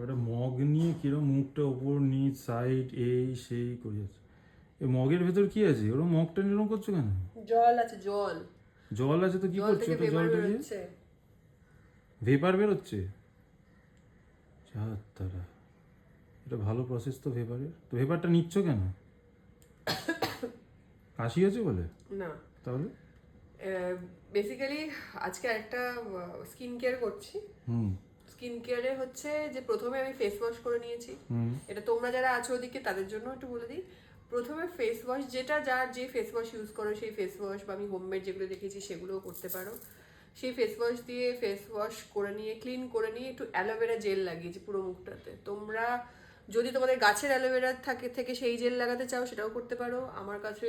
একটা মগ নিয়ে কিরম মুখটা ওপর নিচ সাইড এই সেই করে যাচ্ছে। এই মগের ভেতর কি আছে? ওরা মগটা নিরম করছো কেন? জল আছে, জল। জল আছে তো কি জল করছো থেকে ওটা? ভেপার জলটা দিয়ে বেরোচ্ছে। ভেপার বেরোচ্ছে? তারা এটা ভালো প্রসেস তো ভেপারের। তো ভেপারটা নিচ্ছ কেন? কাশি আছে বলে? না, তাহলে বেসিক্যালি আজকে একটা স্কিন কেয়ার করছি। হুম স্কিন কেয়ারে হচ্ছে যে প্রথমে আমি ফেস ওয়াশ করে নিয়েছি। হুম এটা তোমরা যারা আছো ওদিকে তাদের জন্য একটু বলে দিই। প্রথমে ফেস ওয়াশ, যেটা যার যে ফেস ওয়াশ ইউজ করো সেই ফেস ওয়াশ, বা আমি হোমমেড যেগুলো দেখেছি সেগুলোও করতে পারো। সেই ফেস ওয়াশ দিয়ে ফেস ওয়াশ করে নিয়ে ক্লিন করে নিয়ে একটু অ্যালোভেরা জেল লাগিয়েছি পুরো মুখটাতে। তোমরা যদি তোমাদের গাছের অ্যালোভেরা থেকে সেই জেল লাগাতে চাও সেটাও করতে পারো। আমার কাছে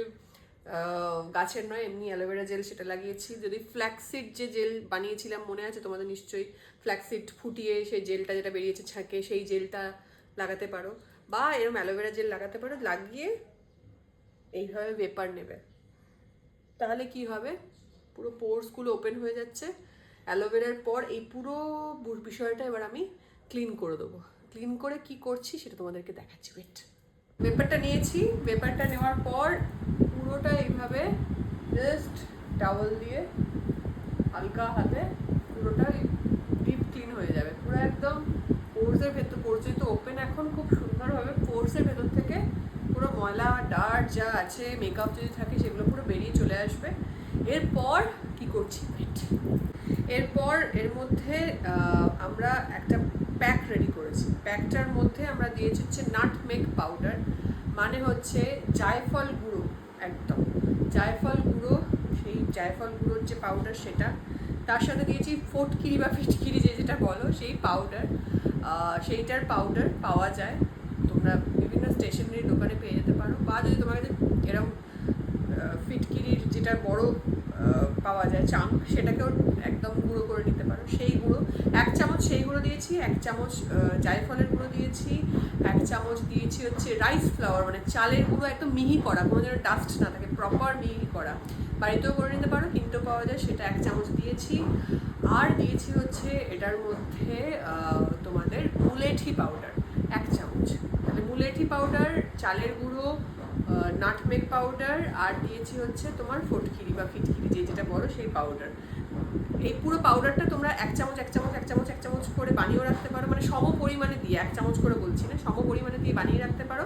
গাছের নয়, এমনি অ্যালোভেরা জেল সেটা লাগিয়েছি। যদি ফ্ল্যাক্সিড যে জেল বানিয়েছিলাম মনে আছে তোমাদের নিশ্চয়ই, ফ্ল্যাক্সিড ফুটিয়ে সেই জেলটা যেটা বেরিয়েছে ছাঁকে, সেই জেলটা লাগাতে পারো, বা এরকম অ্যালোভেরা জেল লাগাতে পারো। লাগিয়ে এইভাবে ভেপার নেবে, তাহলে কি হবে, পুরো পোর্সগুলো ওপেন হয়ে যাচ্ছে। অ্যালোভেরার পর এই পুরো বিষয়টা এবার আমি ক্লিন করে দেবো। ক্লিন করে কি করছি সেটা তোমাদেরকে দেখাচ্ছি, ওয়েট। পেপারটা নিয়েছি, পেপারটা নেওয়ার পর পুরোটা এইভাবে জাস্ট টাওয়াল দিয়ে হালকা হাতে পুরোটা ডিপ ক্লিন হয়ে যাবে। পুরো একদম পোর্সের ভেতর, পোর্স যেহেতু ওপেন এখন, খুব সুন্দরভাবে পোর্সের ভেতর থেকে পুরো ময়লা ডার্ট যা আছে, মেকআপ যদি থাকে সেগুলো পুরো বেরিয়ে চলে আসবে। এরপর কি করছি, এরপর এর মধ্যে আমরা একটা প্যাক রেডি করেছি। প্যাকটার মধ্যে আমরা দিয়েছি হচ্ছে নাটমেগ পাউডার, মানে হচ্ছে জায়ফল গুঁড়ো, একদম জায়ফল গুঁড়ো। সেই জায়ফল গুঁড়োর যে পাউডার সেটা, তার সাথে দিয়েছি ফটকিরি বা ফিটকিরি যেটা বলো সেই পাউডার। সেইটার পাউডার পাওয়া যায়, তোমরা বিভিন্ন স্টেশনারি দোকানে পেয়ে যেতে পারো, বা যদি তোমার কাছে এরকম ফিটকিরির যেটা বড় পাওয়া যায় চাং, সেটাকেও একদম গুঁড়ো করে নিতে পারো। সেই গুঁড়ো 1 চামচ সেই গুঁড়ো দিয়েছি, 1 চামচ জায়ফলের গুঁড়ো দিয়েছি, 1 চামচ দিয়েছি হচ্ছে রাইস ফ্লাওয়ার, মানে চালের গুঁড়ো একদম মিহি করা, কোনো যেন ডাস্ট না থাকে, প্রপার মিহি করা। বাড়িতেও করে নিতে পারো, কিনতেও পাওয়া যায়, সেটা 1 চামচ দিয়েছি। আর দিয়েছি হচ্ছে এটার মধ্যে তোমাদের মুলেঠি পাউডার 1 চামচ। তাহলে মুলেঠি পাউডার, চালের গুঁড়ো, নাটমেগ পাউডার, আর দিয়েছি হচ্ছে তোমার ফটকিরি বা ফিটকিরি যেটা বলো সেই পাউডার। এই পুরো পাউডারটা তোমরা 1 চামচ 1 চামচ 1 চামচ 1 চামচ করে বানিয়েও রাখতে পারো, মানে সম পরিমাণে দিয়ে, 1 চামচ করে বলছি না, সম পরিমাণে দিয়ে বানিয়ে রাখতে পারো।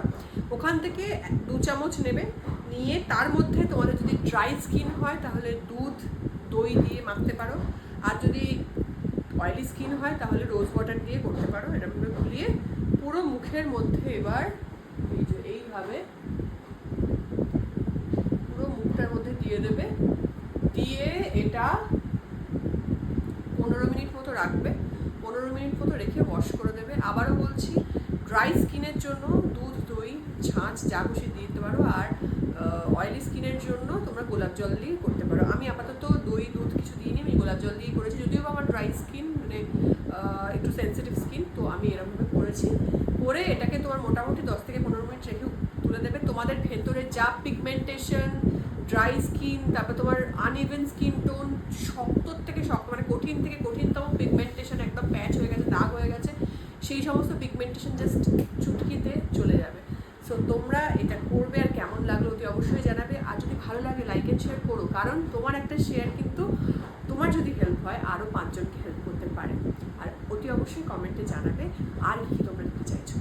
ওখান থেকে 2 চামচ নেবে, নিয়ে তার মধ্যে তোমাদের যদি ড্রাই স্কিন হয় তাহলে দুধ দই দিয়ে মাখতে পারো, আর যদি অয়েলি স্কিন হয় তাহলে রোজ ওয়াটার দিয়ে করতে পারো। এরকমভাবে গুলিয়ে পুরো মুখের মধ্যে এবার এই যে এইভাবে পুরো মুখটার মধ্যে দিয়ে দেবে। দিয়ে এটা 15 মিনিট মতো রাখবে, 15 মিনিট মতো রেখে ওয়াশ করে দেবে। আবারও বলছি, ড্রাই স্কিনের জন্য দুধ দই ছাঁচ যা খুশি দিয়ে দিতে পারো, আর অয়েলি স্কিনের জন্য তোমরা গোলাপ জল দিয়ে করতে পারো। আমি আপাতত দই দুধ কিছু দিইনি, আমি গোলাপ জল দিয়ে করেছি, যদিও আমার ড্রাই স্কিন, মানে একটু সেন্সিটিভ স্কিন, তো আমি এরকমভাবে করেছি। করে এটাকে তোমার মোটামুটি 10 থেকে 15 মিনিট রেখে তুলে দেবে। তোমাদের ভেতরে যা পিগমেন্টেশন, ড্রাই স্কিন, তারপর তোমার আনইভেন স্কিন টোন, শক্ত থেকে শক্ত, মানে কঠিন থেকে কঠিনতম পিগমেন্টেশন, একদম প্যাচ হয়ে গেছে, দাগ হয়ে গেছে, সেই সমস্ত পিগমেন্টেশন জাস্ট চুটকিতে চলে যাবে। সো তোমরা এটা করবে, আর কেমন লাগলো অতি অবশ্যই জানাবে। আর যদি ভালো লাগে লাইক অ্যান্ড শেয়ার করো, কারণ তোমার একটা শেয়ার কিন্তু তোমার যদি হেল্প হয় আরও 5 জনকে হেল্প করতে পারে। আর অতি অবশ্যই কমেন্টে জানাবে আর কি তোমরা দিতে চাইছো।